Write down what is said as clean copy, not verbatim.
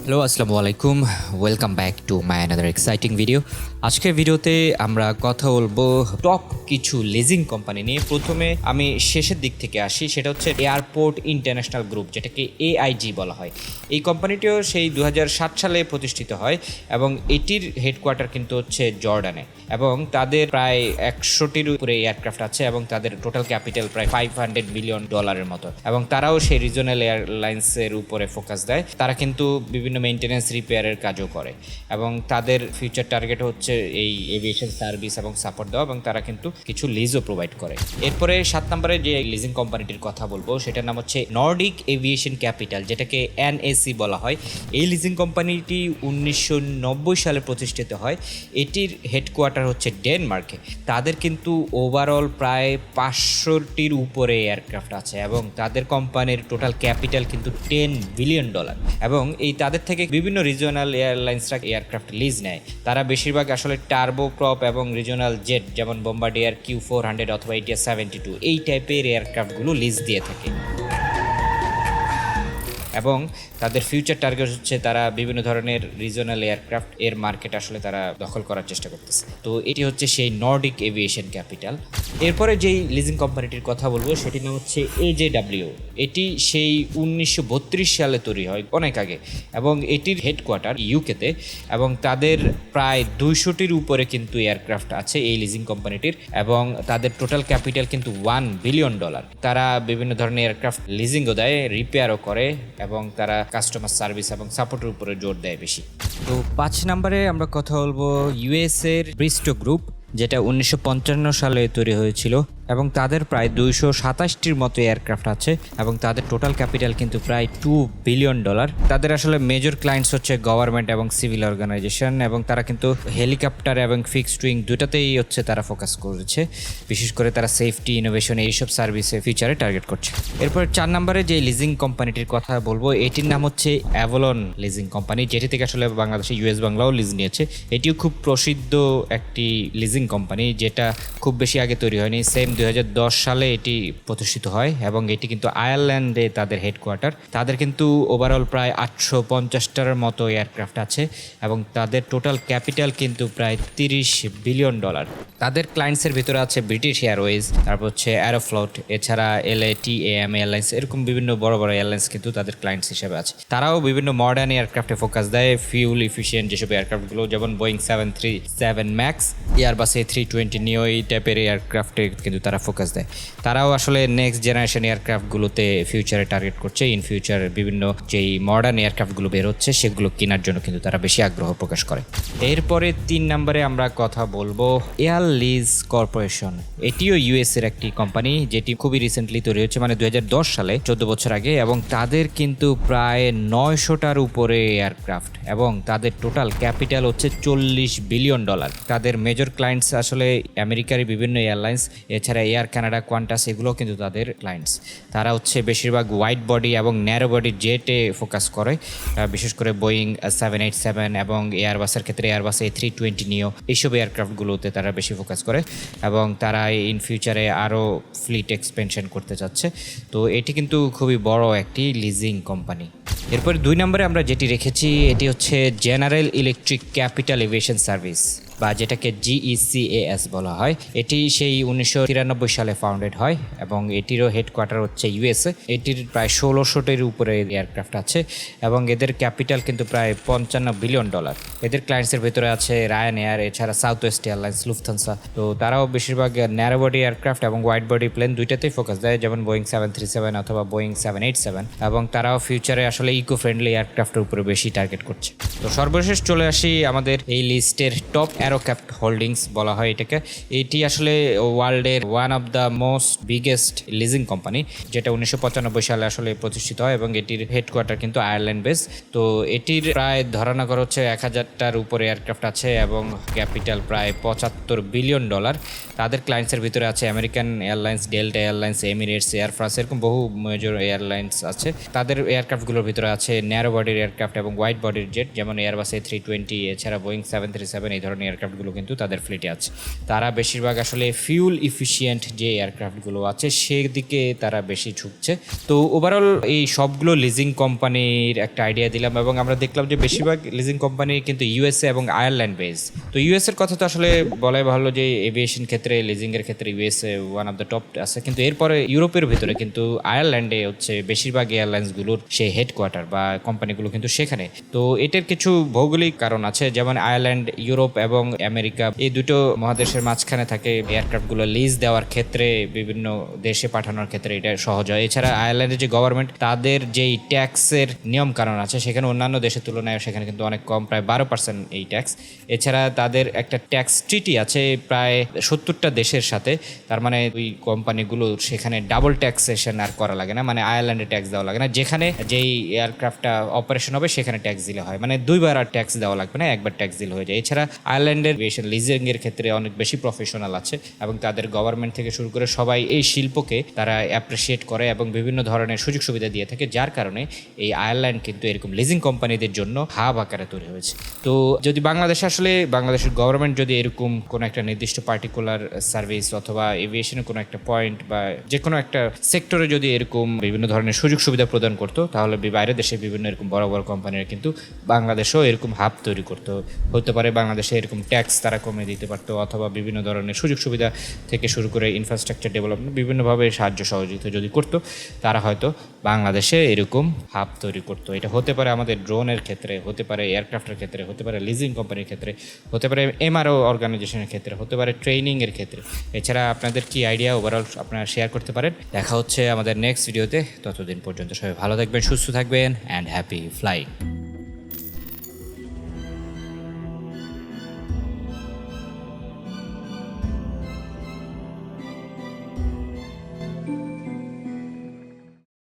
Hello, আসসালামু আলাইকুম। Welcome back to my another exciting video. আজকের ভিডিওতে আমরা কথা বলবো টপ কিছু লিজিং কোম্পানি নিয়ে। প্রথমে আমি শেষের দিক থেকে আসি, সেটা হচ্ছে এয়ারপোর্ট ইন্টারন্যাশনাল গ্রুপ, যেটাকে এআইজি বলা হয়। এই কোম্পানিটিও সেই 2007 সালে প্রতিষ্ঠিত হয় এবং এটির হেডকোয়ার্টার কিন্তু হচ্ছে জর্ডানে, এবং তাদের প্রায় 100টির উপরে এয়ারক্রাফট আছে এবং তাদের টোটাল ক্যাপিটাল প্রায় $500 বিলিয়ন মতো, এবং তারাও সেই রিজনাল এয়ারলাইন্সের উপরে ফোকাস দেয়। তারা কিন্তু বিভিন্ন মেইনটেনেন্স রিপেয়ারের কাজও করে এবং তাদের ফিউচার টার্গেট হচ্ছে এই এভিয়েশন সার্ভিস এবং সাপোর্ট দেওয়া, এবং তারা কিন্তু কিছু লিজও প্রোভাইড করে। এরপরে 7 নম্বরে যে লিজিং কোম্পানিটির কথা বলবো সেটার নাম হচ্ছে নর্ডিক এভিয়েশন ক্যাপিটাল, যেটাকে এনএসি বলা হয়। এই লিজিং কোম্পানিটি 1990 সালে প্রতিষ্ঠিত হয়। এটির হেডকোয়ার্টার হচ্ছে ডেনমার্কে। তাদের কিন্তু ওভারঅল প্রায় 500টির উপরে এয়ারক্রাফট আছে এবং তাদের কোম্পানির টোটাল ক্যাপিটাল কিন্তু $10 বিলিয়ন, এবং এই তাদের থেকে বিভিন্ন রিজিওনাল এয়ারলাইন্সরা এয়ারক্রাফট লিজ নেয়। তারা বেশিরভাগ আসলে টার্বো প্রপ এবং রিজিওনাল জেট, যেমন বোম্বার্ডিয়ার Q400 অথবা ATR 72 এই টাইপের এয়ারক্রাফটগুলো লিজ দিয়ে থাকে। এবং তাদের ফিউচার টার্গেট হচ্ছে তারা বিভিন্ন ধরনের রিজনাল এয়ারক্রাফট এর মার্কেট আসলে তারা দখল করার চেষ্টা করতেছে। তো এটি হচ্ছে সেই নর্ডিক এভিয়েশন ক্যাপিটাল। এরপরে যেই লিজিং কোম্পানিটির কথা বলবো সেটির নাম হচ্ছে AJW। এটি সেই 1932 সালে তৈরি হয়, অনেক আগে, এবং এটির হেডকোয়ার্টার ইউকেতে, এবং তাদের প্রায় 200টির উপরে কিন্তু এয়ারক্রাফট আছে এই লিজিং কোম্পানিটির, এবং তাদের টোটাল ক্যাপিটাল কিন্তু $1 বিলিয়ন। তারা বিভিন্ন ধরনের এয়ারক্রাফট লিজিংও দেয়, রিপেয়ারও করে, এবং তারা কাস্টমার সার্ভিস এবং সাপোর্টের উপরে জোর দেয় বেশি। তো 5 নম্বরে আমরা কথা বলবো ইউএস এর ব্রিস্টো গ্রুপ, যেটা 1955 সালে তৈরি হয়েছিল, এবং তাদের প্রায় 227টির মতো এয়ারক্রাফট আছে এবং তাদের টোটাল ক্যাপিটাল কিন্তু প্রায় $2 বিলিয়ন। তাদের আসলে মেজর ক্লায়েন্টস হচ্ছে গভর্নমেন্ট এবং সিভিল অর্গানাইজেশন, এবং তারা কিন্তু হেলিকপ্টার এবং ফিক্সড উইং দুটাতেই হচ্ছে তারা ফোকাস করেছে। বিশেষ করে তারা সেফটি, ইনোভেশন এইসব সার্ভিসে ফিউচারে টার্গেট করছে। এরপর 4 নম্বরে যে লিজিং কোম্পানিটির কথা বলবো এটির নাম হচ্ছে অ্যাভলন লিজিং কোম্পানি, যেটি থেকে আসলে বাংলাদেশে ইউএস বাংলাও লিজ নিয়েছে। এটিও খুব প্রসিদ্ধ একটি লিজিং কোম্পানি, যেটা খুব বেশি আগে তৈরি হয়নি। সেম 2010 সালে এটি প্রতিষ্ঠিত হয়, এবং এটি কিন্তু আয়ারল্যান্ডে তাদের হেডকোয়ার্টার। তাদের কিন্তু ওভারঅল প্রায় 850টার মতো এয়ারক্রাফট আছে, এবং তাদের টোটাল ক্যাপিটাল কিন্তু প্রায় $30 বিলিয়ন। তাদের ক্লায়েন্টসের ভিতরে আছে ব্রিটিশ এয়ারওয়েজ, তারপর হচ্ছে অ্যারোফ্লোট, এছাড়া LATAM এয়ারলাইন্স, এরকম বিভিন্ন বড় বড় এয়ারলাইন্স কিন্তু তাদের ক্লায়েন্টস হিসেবে আছে। তারাও বিভিন্ন মডার্ন এয়ারক্রাফটে ফোকাস দেয়, ফিউল এফিশিয়েন্ট যেসব এয়ারক্রাফটগুলো, যেমন বোয়িং 737 ম্যাক্স, এয়ারবাস A320 নিও, এই টাইপের এয়ারক্রাফটে কিন্তু তারা ফোকাস দেয়। তারাও আসলে নেক্সট জেনারেশন এয়ারক্রাফটগুলোতে ফিউচারে টার্গেট করছে। ইন ফিউচার বিভিন্ন যেই মডার্ন এয়ারক্রাফটগুলো বের হচ্ছে সেগুলো কেনার জন্য কিন্তু তারা বেশি আগ্রহ প্রকাশ করে। এরপরে 3 নম্বরে আমরা কথা বলবো এয়ার লিজ কর্পোরেশন। এটিও ইউএস এর একটি কোম্পানি, যেটি খুবই রিসেন্টলি তৈরি হচ্ছে, মানে 2010 সালে, 14 বছর আগে, এবং তাদের কিন্তু প্রায় 900টার উপরে এয়ারক্রাফট, এবং তাদের টোটাল ক্যাপিটাল হচ্ছে $40 বিলিয়ন। তাদের মেজর ক্লায়েন্টস আসলে আমেরিকার বিভিন্ন এয়ারলাইন্স, এছাড়া এয়ার কানাডা, কোয়ান্টাস, এগুলো কিন্তু তাদের ক্লায়েন্টস। তারা হচ্ছে বেশিরভাগ ওয়াইড বডি এবং ন্যারো বডি জেটে ফোকাস করে, বিশেষ করে বোয়িং 787 এবং এয়ারবাসের ক্ষেত্রে এয়ারবাস A320 নিও, এইসব এয়ারক্রাফটগুলোতে তারা বেশি ফোকাস করে, এবং তারা ইন ফিউচারে আরও ফ্লিট এক্সপেনশন করতে চাচ্ছে। তো এটি কিন্তু খুবই বড় একটি লিজিং কোম্পানি। এরপর 2 নম্বরে আমরা যেটি রেখেছি এটি হচ্ছে general electric capital aviation service, বা যেটাকে GECAS বলা হয়। এটি সেই 1993 সালে ফাউন্ডেড হয়, এবং এটিরও হেডকোয়ার্টার হচ্ছে ইউএসএ। এটির প্রায় 1600টির উপরে এয়ারক্রাফট আছে, এবং এদের ক্যাপিটাল কিন্তু প্রায় $55 বিলিয়ন। এদের ক্লায়েন্টসের ভিতরে আছে রায়ান এয়ার, এছাড়া সাউথ ওয়েস্ট এয়ারলাইন্স, লুফথানসা। তো তারাও বেশিরভাগ ন্যারো বডি এয়ারক্রাফট এবং ওয়াইড বডি প্লেন দুইটাতেই ফোকাস দেয়, যেমন বোয়িং 737 অথবা বোয়িং 787, এবং তারাও ফিউচারে আসলে ইকো ফ্রেন্ডলি এয়ারক্রাফটের উপরে বেশি টার্গেট করছে। তো সর্বশেষ চলে আসি আমাদের এই লিস্টের টপ অ্যারোক্রাফট হোল্ডিংস বলা হয় এটাকে। এটি আসলে ওয়ার্ল্ডের one of the most biggest leasing company, যেটা 1995 সালে আসলে প্রতিষ্ঠিত হয়, এবং এটির হেডকোয়ার্টার কিন্তু আয়ারল্যান্ড বেস। তো এটির প্রায় ধারণা করা হচ্ছে 1000টার উপরে এয়ারক্রাফট আছে, এবং ক্যাপিটাল প্রায় $75 বিলিয়ন। তাদের ক্লায়েন্টসের ভিতরে আছে American airlines, delta airlines, Emirates, air France, এরকম বহু মেজর এয়ারলাইন্স আছে। তাদের এয়ারক্রাফটগুলোর ভিতরে আছে ন্যারো বডির এয়ারক্রাফট এবং ওয়াইড বডির জেট, যেমন এয়ারবাস A320, এছাড়া বোয়িং 737, এই ধরনের এয়ারক্রাফটগুলো কিন্তু তাদের ফ্লিটে আছে। তারা বেশিরভাগ আসলে ফিউল ইফিশিয়েন্ট যে এয়ারক্রাফটগুলো আছে সেদিকে তারা বেশি ঝুঁকছে। তো ওভারঅল এই সবগুলো লিজিং কোম্পানির একটা আইডিয়া দিলাম এবং আমরা দেখলাম যে বেশিরভাগ লিজিং কোম্পানি কিন্তু ইউএসএ এবং আয়ারল্যান্ড বেস। তো ইউএস এর কথা তো আসলে বলাই ভালো যে এভিয়েশন ক্ষেত্রে লিজিংয়ের ক্ষেত্রে USA one of the top আছে, কিন্তু এরপরে ইউরোপের ভিতরে কিন্তু আয়ারল্যান্ডে হচ্ছে বেশিরভাগ এয়ারলাইন্সগুলোর সেই হেডকোয়ার্টার বা কোম্পানিগুলো কিন্তু সেখানে। তো এটার কিছু ভৌগোলিক কারণ আছে, যেমন আয়ারল্যান্ড, ইউরোপ এবং আমেরিকা এই দুটো মহাদেশের মাঝখানে থাকে। এয়ারক্রাফটগুলো লিজ দেওয়ার ক্ষেত্রে বিভিন্ন দেশে পাঠানোর ক্ষেত্রে এটা সহজ হয়। এছাড়া আয়ারল্যান্ডের যে গভর্নমেন্ট তাদের যেই ট্যাক্সের নিয়ম কারণ আছে সেখানে অন্যান্য দেশের তুলনায় সেখানে কিন্তু অনেক কম, প্রায় 12% এই ট্যাক্স। এছাড়া তাদের একটা ট্যাক্স ট্রিটি আছে প্রায় 70টা দেশের সাথে, তার মানে ওই কোম্পানিগুলো সেখানে ডাবল ট্যাক্সেশন আর করা লাগে না, মানে আয়ারল্যান্ডে ট্যাক্স দেওয়া লাগে না, যেখানে যেই এয়ারক্রাফটটা অপারেশন হবে সেখানে ট্যাক্স দিলে হয়, মানে দুইবার আর ট্যাক্স দেওয়া লাগবে না, একবার ট্যাক্স দিলে হয়ে যায়। এছাড়া আয়ারল্যান্ডের লিজিং এর ক্ষেত্রে অনেক বেশি প্রফেশনাল আছে এবং তাদের গভর্নমেন্ট থেকে শুরু করে সবাই এই শিল্পকে তারা অ্যাপ্রিসিয়েট করে এবং বিভিন্ন ধরনের সুযোগ সুবিধা দিয়ে থাকে, যার কারণে এই আয়ারল্যান্ড কিন্তু এরকম লিজিং কোম্পানিদের জন্য হাব আকারে তৈরি হয়েছে। তো যদি বাংলাদেশে আসলে বাংলাদেশের গভর্নমেন্ট যদি এরকম কোনো একটা নির্দিষ্ট পার্টিকুলার সার্ভিস অথবা এভিয়েশনের কোনো একটা পয়েন্ট বা যে কোনো একটা সেক্টরে যদি এরকম বিভিন্ন ধরনের সুযোগ সুবিধা প্রদান করতো, তাহলে বাইরের দেশে বিভিন্ন এরকম বড় বড় কোম্পানিরা কিন্তু বাংলাদেশেও এরকম হাব তৈরি করতো। হতে পারে বাংলাদেশে এরকম ট্যাক্স তারা কমিয়ে দিতে পারতো, অথবা বিভিন্ন ধরনের সুযোগ সুবিধা থেকে শুরু করে ইনফ্রাস্ট্রাকচার ডেভেলপমেন্ট বিভিন্নভাবে সাহায্য সহযোগিতা যদি করতো, তারা হয়তো বাংলাদেশে এরকম হাব তৈরি করতো। এটা হতে পারে আমাদের ড্রোনের ক্ষেত্রে, হতে পারে এয়ারক্রাফটের ক্ষেত্রে, হতে পারে লিজিং কোম্পানির ক্ষেত্রে, হতে পারে এমআরও অর্গানাইজেশনের ক্ষেত্রে, হতে পারে ট্রেনিংয়ের ক্ষেত্রে। এছাড়া আপনাদের কি আইডিয়া ওভারঅল আপনারা শেয়ার করতে পারেন। দেখা হচ্ছে আমাদের নেক্সট ভিডিওতে, ততদিন পর্যন্ত সবাই ভালো থাকবেন, সুস্থ থাকবেন অ্যান্ড হ্যাপি ফ্লাইং।